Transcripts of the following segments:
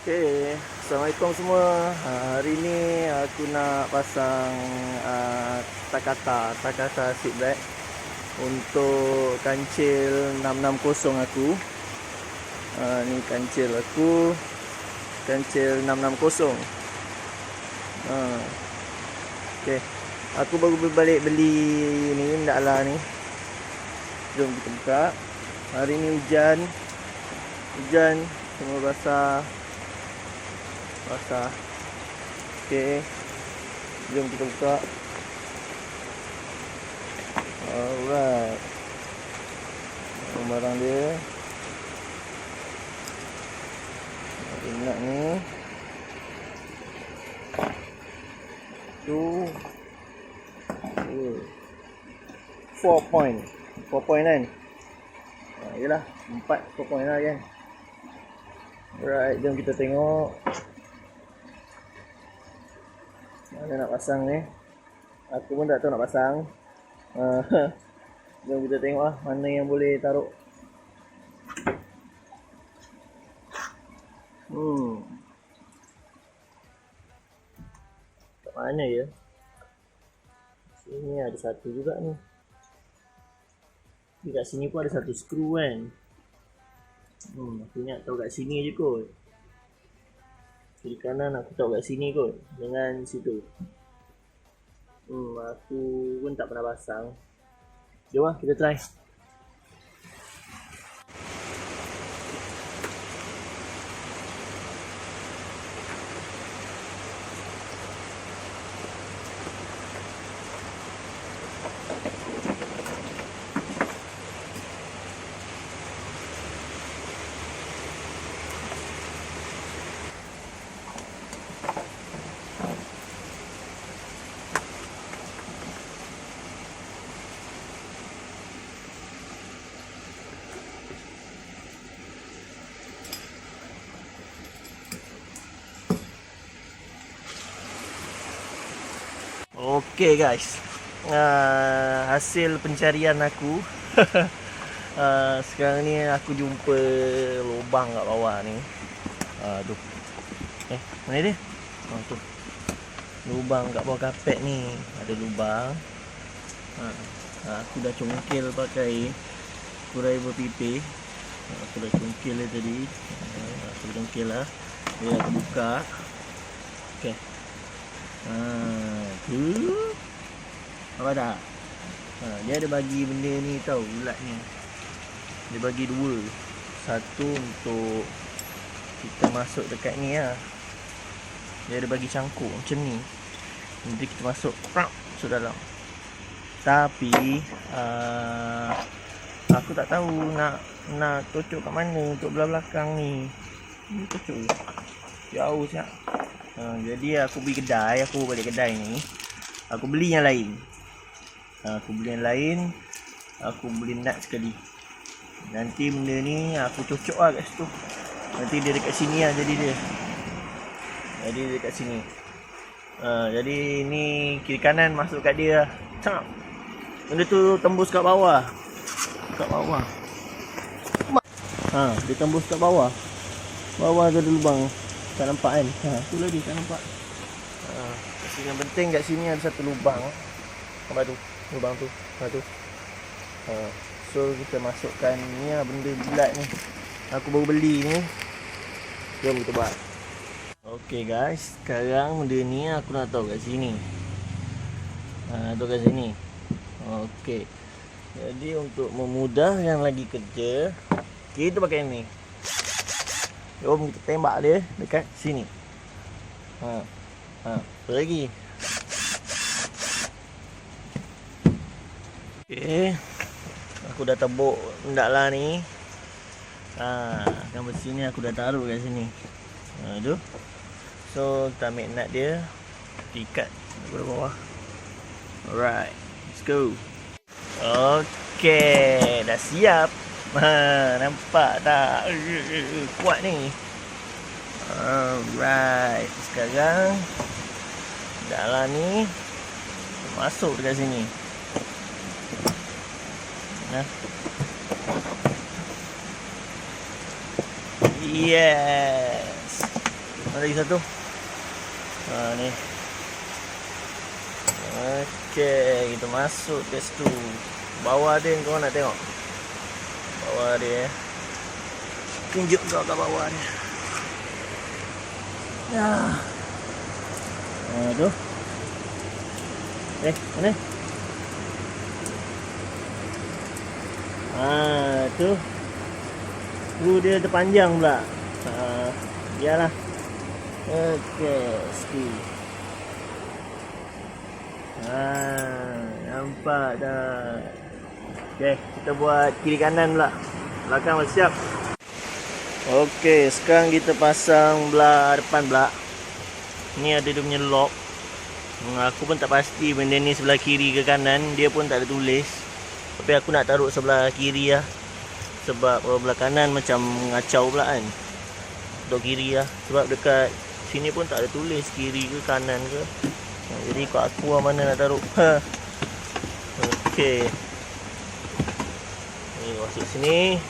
Okay, Assalamualaikum semua. Hari ni aku nak pasang takata seat belt untuk kancil 660 aku. Ni kancil aku, kancil 660. Okay, aku baru balik beli ni ndaklah ni. Jom kita buka. Hari ni hujan semua basah. Okay, jom kita buka. Alright, barang dia nak ni tu 4 point kan. Yelah 4 point lah kan. Alright, jom kita tengok mana nak pasang ni. Aku pun tak tahu nak pasang. Jom kita tengok lah mana yang boleh taruh. Kat mana ya? Sini ada satu juga ni. Kat sini pun ada satu skru kan. Aku ingat tahu kat sini je kot. Kiri kanan aku tahu kat sini kot. Dengan situ. Aku pun tak pernah pasang. Jom lah kita try. Okay guys, hasil pencarian aku. Sekarang ni aku jumpa lubang kat bawah ni. Tu. Mana dia? Tu. Lubang kat bawah kapet ni. Ada lubang. Aku dah congkel pakai kurai berpipih. Aku dah congkel dia tadi. Aku dah congkel lah. Dia aku buka. Okay. Apa dah? Dia ada bagi benda ni tau, ulat ni. Dia bagi dua. Satu untuk kita masuk dekat ni lah. Dia ada bagi cangkuk macam ni. Nanti kita masuk dalam. Tapi aku tak tahu nak cocok kat mana untuk belah belakang ni. Ni cocok jauh siap. Jadi aku pergi kedai, aku balik kedai ni. Aku beli yang lain. Aku beli nut sekali. Nanti benda ni aku cocok lah kat situ. Nanti dia dekat sini lah jadi dia. Jadi dia dekat sini. Jadi ni kiri kanan masuk kat dia lah. Cak. Benda tu tembus kat bawah. Dia tembus kat bawah. Bawah tu ada lubang. Tak nampak kan? Tu lagi tak nampak. Yang penting kat sini ada satu lubang. Apa tu? Lubang tu. Tu. So kita masukkan ni lah benda bulat ni. Aku baru beli ni. Jom kita buat. Okay guys, sekarang benda ni aku nak tahu kat sini. Tu kat sini. Okay. Jadi untuk memudahkan lagi kerja, kita pakai ni. Jom kita tembak dia dekat sini. Lagi. Okay. Aku dah tebuk ndaklah ni. Gambar sini aku dah taruh kat sini. Tu. So kita ambil nut dia, ikat ke bawah. Alright, let's go. Okay, dah siap. Nampak tak? Kuat ni. Alright, sekarang dalam ni masuk dekat sini. Yes. Ada lagi satu. Ni. Okey, kita masuk ke situ. Bawah dia kau nak tengok. Bawah dia. Tunjuk kau kat bawah dia. Ya. Tu. Mana? Tu. Dia terpanjang pula. Biarlah. Okey, sikit. Nampak dah. Okey, kita buat kiri kanan pula. Belakang dah siap. Okey, sekarang kita pasang belah depan pula. Ni ada dia punya lock. Aku pun tak pasti benda ni sebelah kiri ke kanan. Dia pun tak ada tulis. Tapi aku nak taruh sebelah kiri lah. Sebab belah kanan macam ngacau pula kan. Dok kiri lah. Sebab dekat sini pun tak ada tulis kiri ke kanan ke. Jadi ikut aku lah mana nak taruh. Okey. Ni masuk sini.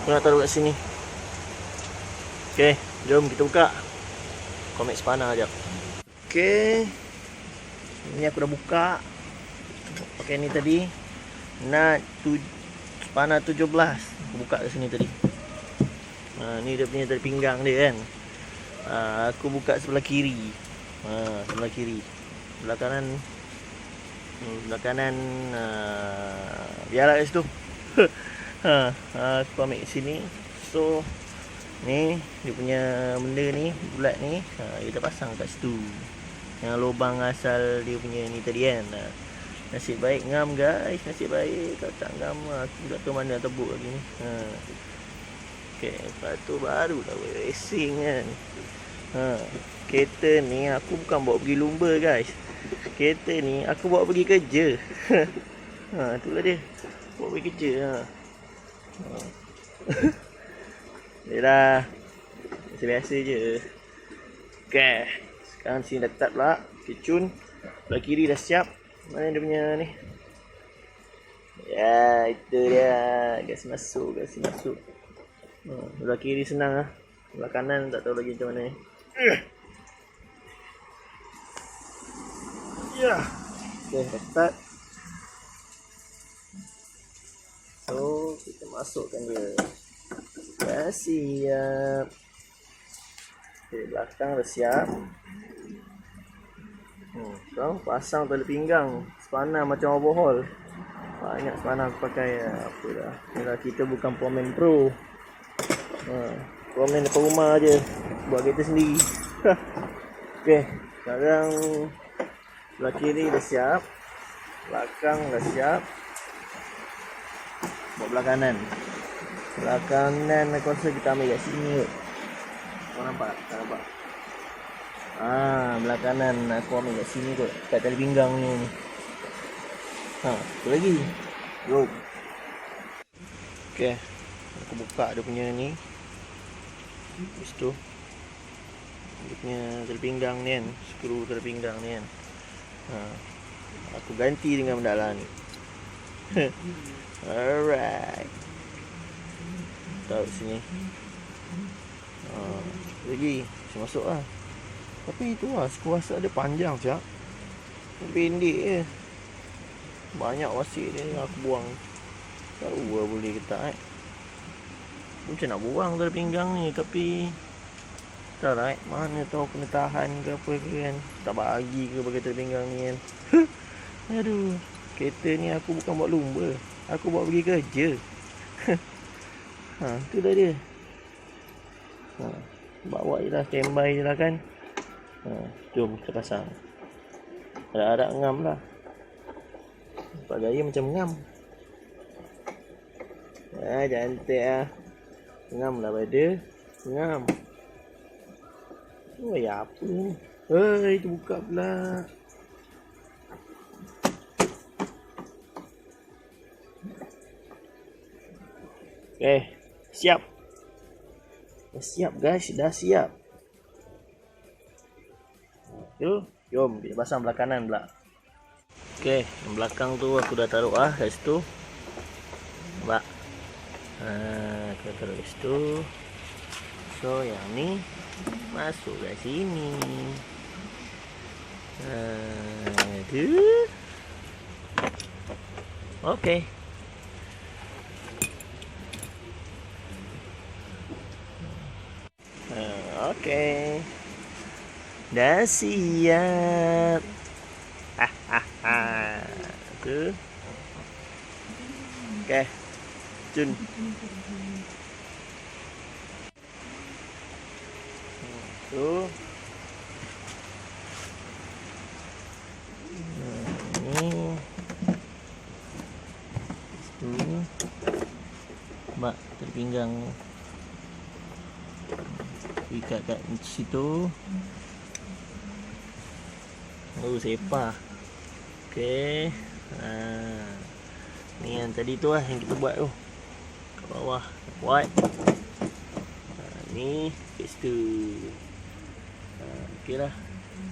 Aku nak taruh kat sini. Okey, jom kita buka. Komik spana sekejap. Okey. Ni aku dah buka. Pakai ni tadi. Nut spana 17. Aku buka kat sini tadi. Ni dia punya tali pinggang dia kan. Aku buka sebelah kiri. Sebelah kiri. Sebelah kanan. Sebelah kanan. Biarlah kat situ. Aku ambil sini. So ni dia punya benda ni, bulat ni, kita pasang kat situ. Yang lubang asal dia punya ni tadi kan. Nasib baik ngam guys. Nasib baik. Kalau tak ngam aku tak tahu mana nak tebuk lagi ni. Okay, lepas tu baru dah racing kan. Kereta ni aku bukan bawa pergi lumba guys. Kereta ni aku bawa pergi kerja. Itulah dia. Bawa pergi kerja. Dia dah biasa je. Okay, sekarang sini dah start pula. Kecun. Belah kiri dah siap. Mana dia punya ni? Ya, itu dia. Gas masuk. Belah kiri senang lah. Belah kanan tak tahu lagi macam mana ni. Ya. Okay, dah start. So, kita masukkan dia. Dah siap. Okay, belakang dah siap. Sekarang pasang tali pinggang. Spana macam overhaul. Banyak spana aku pakai. Apa dah. Inilah kita bukan Proman Pro. Proman depan rumah je. Buat kereta sendiri. Okay, sekarang belah kiri dah siap. Belakang dah siap. Buat belah kanan. Belah kanan aku rasa kita ambil kat sini kot. Kau nampak? Tak nampak? Belah kanan aku ambil kat sini kot. Kat tali pinggang ni. Tu lagi. Go. Okay. Aku buka dia punya ni. Lepas tu dia punya tali pinggang ni kan. Skru tali pinggang ni kan. Aku ganti dengan benda lah ni. Alright. Taruh sini. Lagi. Saya masuk lah. Tapi itu lah. Aku rasa dia panjang siap. Pendek je. Banyak wasik dia aku buang. Tahu lah boleh ke tak. Macam nak buang tali pinggang ni. Tapi tak lah. Mana tahu kena tahan ke apa ke kan. Tak bagi ke bagi tali pinggang ni kan. Aduh. Kereta ni aku bukan buat lumba. Aku bawa pergi kerja. Tu dah dia. Bawa je lah. Standby je lah kan. Jom kita pasang. Harap-harap ngam lah. Nampak gaya macam ngam. Cantik lah. Ngam lah pada. Ngam. Ya apa ni? Hei, terbuka pula. Siap. Dah siap guys, dah siap. Jom kita pasang belah kanan pula. Okey, yang belakang tu aku dah taruh kat situ. Nampak? Kita taruh kat situ. So yang ni Masuk kat sini. Aduh. Okey. Okey. Dah siap. Tu. Okey. Jun. Tu. Ni. Tu. Mak terpinggang. Ikat kat situ. Oh, sepah. Okey. Ni yang tadi tu lah yang kita buat tu. Kat bawah. Buat. Ni kat situ. Okey lah.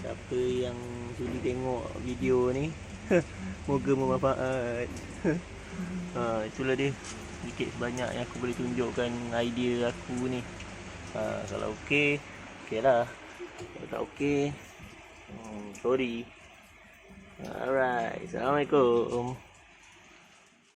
Siapa yang sudi tengok video ni, moga bermanfaat. Itulah dia. Sedikit sebanyak yang aku boleh tunjukkan idea aku ni. Kalau okey, okey lah. Kalau tak okey, sorry. Alright, Assalamualaikum.